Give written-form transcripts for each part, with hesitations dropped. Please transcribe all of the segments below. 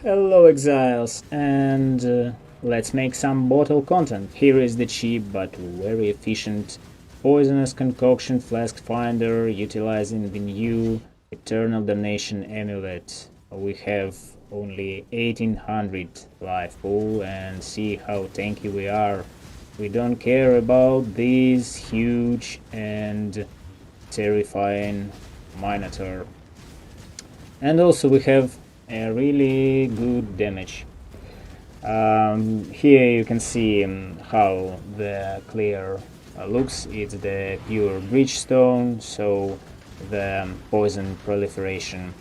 Hello exiles, and let's make some bottle content. Here is the cheap but very efficient poisonous concoction flask finder utilizing the new eternal damnation amulet. We have only 1800 life pool and see how tanky we are. We don't care about these huge and terrifying minotaur. And also we have a really good damage. Here you can see how the clear looks. It's the pure bridgestone, so the poison proliferation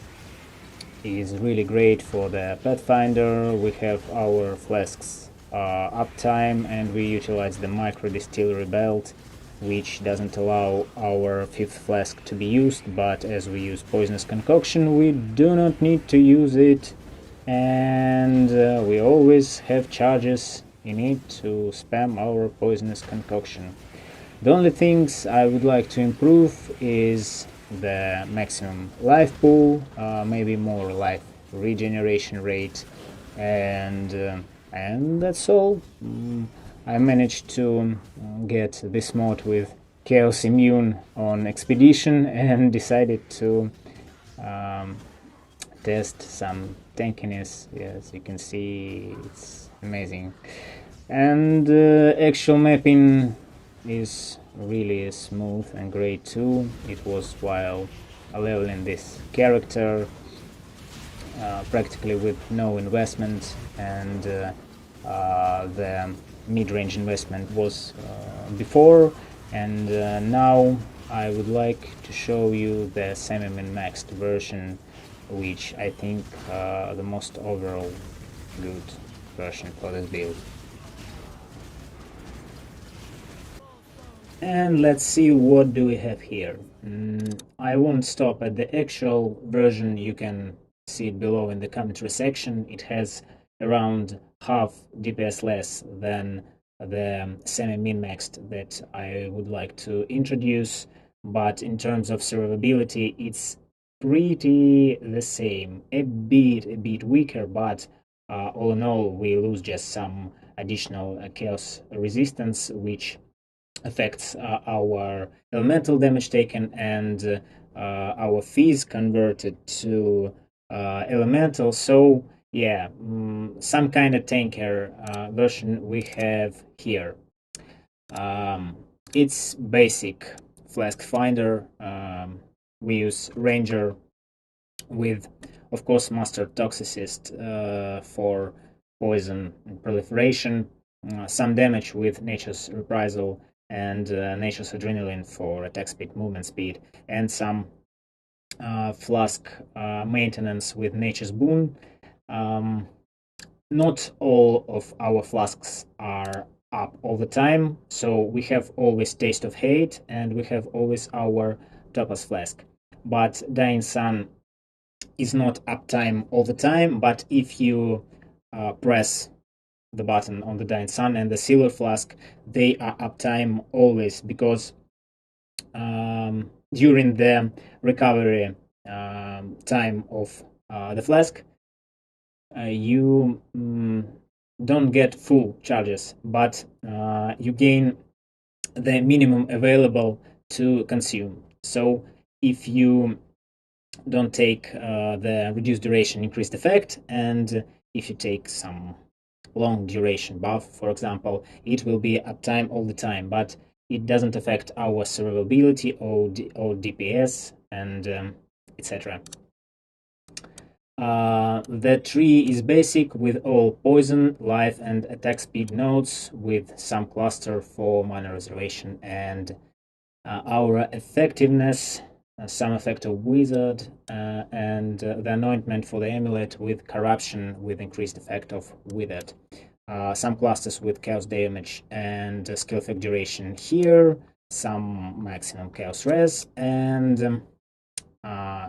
is really great for the Pathfinder. We have our flasks uptime, and we utilize the micro distillery belt, which doesn't allow our fifth flask to be used, but as we use poisonous concoction we do not need to use it, and we always have charges in it to spam our poisonous concoction. The only things I would like to improve is the maximum life pool, maybe more life regeneration rate, and that's all. I managed to get this mod with Chaos Immune on Expedition and decided to test some tankiness. Yes, you can see it's amazing. And actual mapping is really smooth and great too. It was while leveling this character practically with no investment, and the mid-range investment was before, and now I would like to show you the semi-min-maxed version, which I think the most overall good version for this build. And let's see what do we have here. I won't stop at the actual version. You can see it below in the commentary section. It has around half DPS less than the semi-min-maxed that I would like to introduce, but in terms of survivability it's pretty the same, a bit weaker, but all in all we lose just some additional chaos resistance, which affects our elemental damage taken, and our phys converted to elemental. So yeah, some kind of tanker version we have here. It's basic flask finder. We use ranger with, of course, master toxicist for poison and proliferation, some damage with nature's reprisal, and nature's adrenaline for attack speed, movement speed, and some flask maintenance with nature's boon. Not all of our flasks are up all the time, so we have always Taste of Hate, and we have always our Topaz flask. But Dying Sun is not uptime all the time, but if you press the button on the Dying Sun and the Silver Flask, they are uptime always, because during the recovery time of the flask, you don't get full charges, but you gain the minimum available to consume. So if you don't take the reduced duration increased effect, and if you take some long duration buff, for example, it will be uptime all the time, but it doesn't affect our survivability or DPS, and etc. The tree is basic with all poison, life, and attack speed nodes, with some cluster for mana reservation and aura effectiveness, some effect of wizard, and the anointment for the amulet with corruption with increased effect of withered. Some clusters with chaos damage and skill effect duration here, some maximum chaos res, and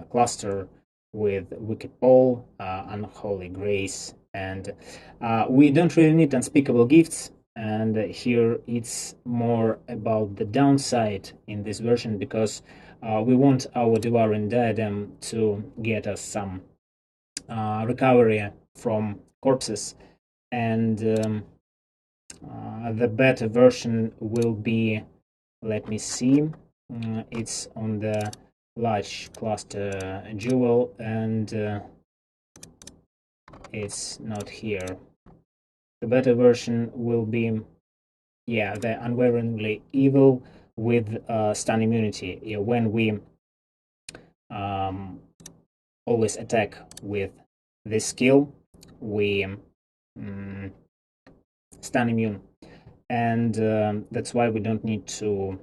cluster with wicked pole, unholy grace, and we don't really need unspeakable gifts. And here it's more about the downside in this version, because we want our devouring diadem to get us some recovery from corpses, and the beta version will be, let me see, it's on the large cluster jewel, and it's not here. The beta version will be, yeah, the unwaveringly evil with stun immunity. Yeah, when we always attack with this skill, we stun immune, and that's why we don't need to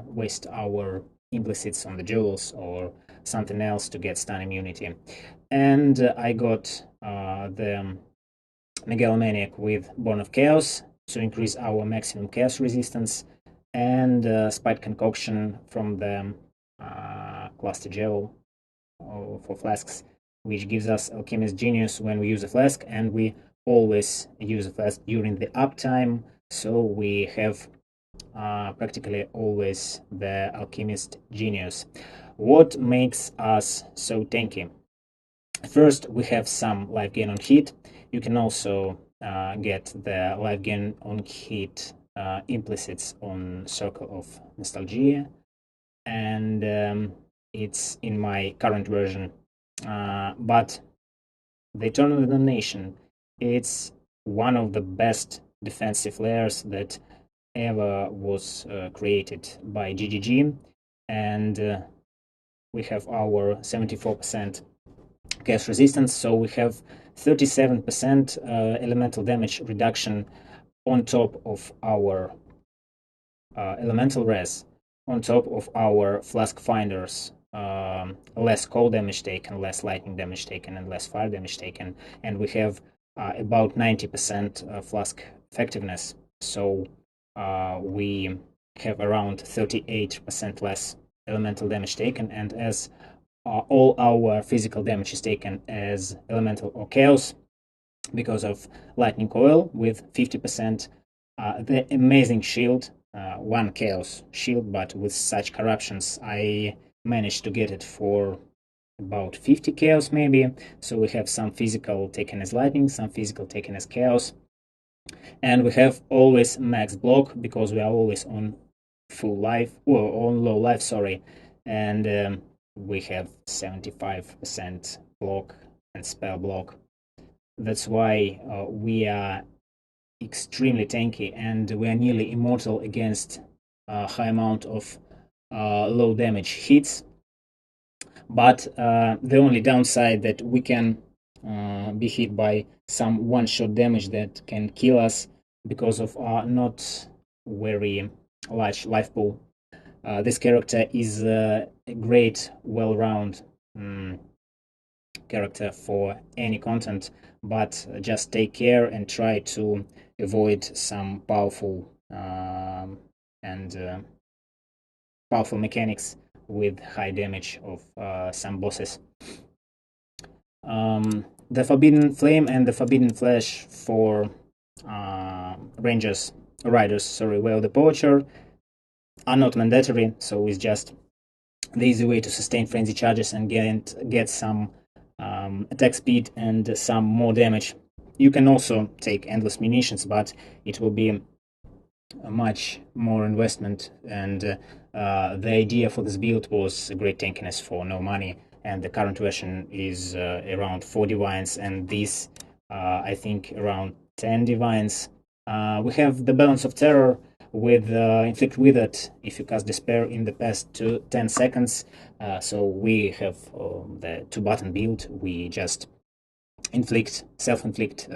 waste our implicits on the jewels or something else to get stun immunity. And I got the Megalomaniac with Born of Chaos to increase our maximum chaos resistance, and Spite Concoction from the cluster gel for flasks, which gives us Alchemist Genius when we use a flask, and we always use a flask during the uptime, so we have practically always the Alchemist Genius. What makes us so tanky? First, we have some life gain on hit. You can also get the life gain on hit implicits on Circle of Nostalgia, and it's in my current version. But the Eternal Damnation, it's one of the best defensive layers that ever was created by GGG, and we have our 74% chaos resistance, so we have 37% elemental damage reduction on top of our elemental res, on top of our flask finders, less cold damage taken, less lightning damage taken, and less fire damage taken, and we have about 90% flask effectiveness, so we have around 38% less elemental damage taken, and as all our physical damage is taken as elemental or chaos because of lightning coil with 50%, the amazing shield, one chaos shield, but with such corruptions I managed to get it for about 50 chaos maybe, so we have some physical taken as lightning, some physical taken as chaos, and we have always max block because we are always on full life, or on low life, sorry, and we have 75% block and spell block. That's why we are extremely tanky, and we are nearly immortal against a high amount of low damage hits. But the only downside that we can be hit by some one-shot damage that can kill us because of our not very large life pool. This character is a great, well-rounded character for any content, but just take care and try to avoid some powerful powerful mechanics with high damage of some bosses. The Forbidden Flame and the Forbidden Flash for riders, Way of the Poacher are not mandatory, so it's just the easy way to sustain frenzy charges and get some attack speed and some more damage. You can also take endless munitions, but it will be a much more investment, and the idea for this build was a great tankiness for no money, and the current version is around 4 divines, and this I think around 10 divines. We have the Balance of Terror with inflict withered if you cast despair in the past 10 seconds. So we have the 2-button build. We just self-inflict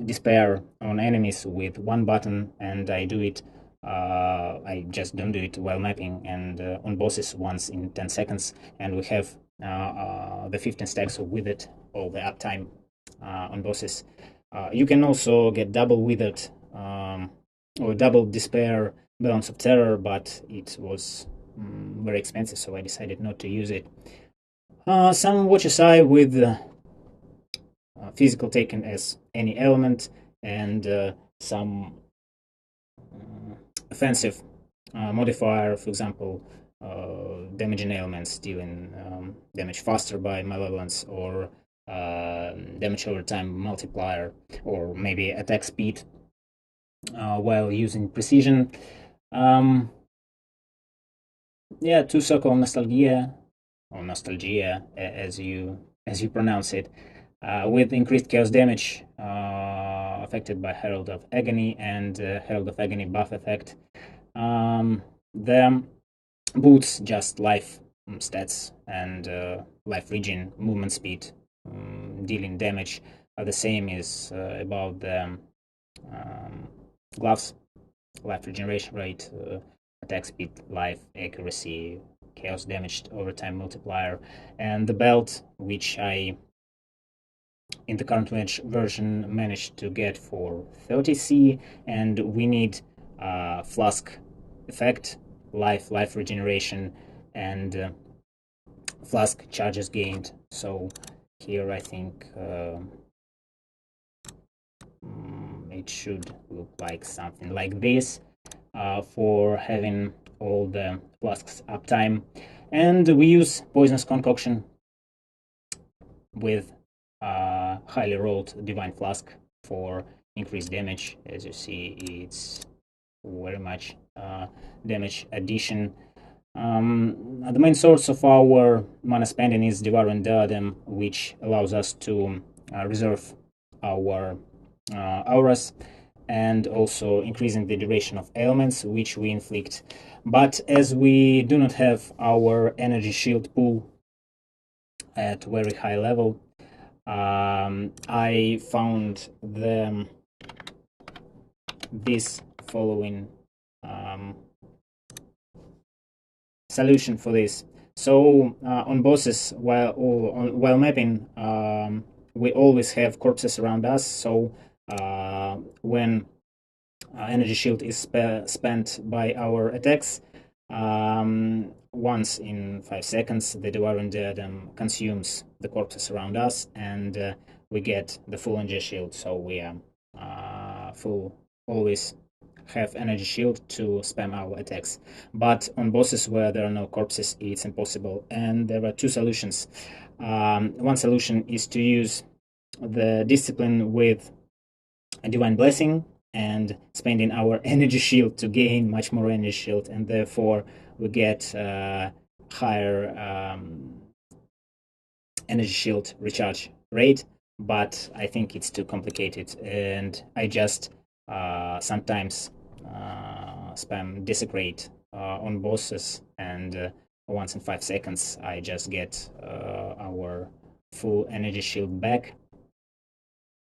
despair on enemies with 1 button, and I do it. I just don't do it while mapping, and on bosses once in 10 seconds. And we have the 15 stacks of withered all the uptime on bosses. You can also get double withered or double despair Balance of Terror, but it was very expensive, so I decided not to use it. Some Watcher's Eye with physical taken as any element, and some offensive modifier, for example, damaging ailments, dealing damage faster by Malevolence, or damage over time multiplier, or maybe attack speed while using precision. Yeah, two circle nostalgia, or nostalgia as you pronounce it, with increased chaos damage affected by Herald of Agony and Herald of Agony buff effect. The boots just life stats and life regen, movement speed, dealing damage are the same as about the gloves, life regeneration rate, attack speed, life, accuracy, chaos damage over time multiplier, and the belt, which I in the current version managed to get for 30C, and we need flask effect, life regeneration, and flask charges gained. So here I think it should look like something like this for having all the flasks uptime. And we use poisonous concoction with highly rolled divine flask for increased damage. As you see, it's very much damage addition. The main source of our mana spending is devouring diadem, which allows us to reserve our auras, and also increasing the duration of ailments which we inflict. But as we do not have our energy shield pool at very high level, I found this following solution for this. So on bosses, while mapping, we always have corpses around us. So when energy shield is spent by our attacks, once in 5 seconds, the devouring diadem consumes the corpses around us, and we get the full energy shield. So we always have energy shield to spam our attacks. But on bosses where there are no corpses, it's impossible. And there are two solutions. One solution is to use the discipline with a divine blessing and spending our energy shield to gain much more energy shield, and therefore we get higher energy shield recharge rate. But I think it's too complicated, and I just sometimes spam desecrate on bosses, and once in 5 seconds I just get our full energy shield back.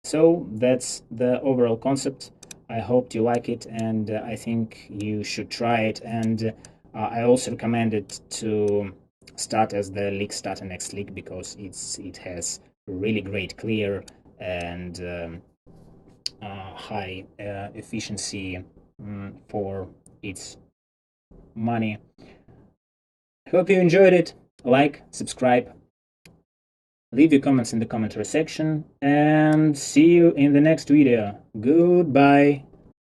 So that's the overall concept. I hope you like it, and I think you should try it. And I also recommend it to start as the league starter next league, because it has really great clear and high efficiency for its money. Hope you enjoyed it. Like, subscribe, leave your comments in the commentary section, and see you in the next video. Goodbye.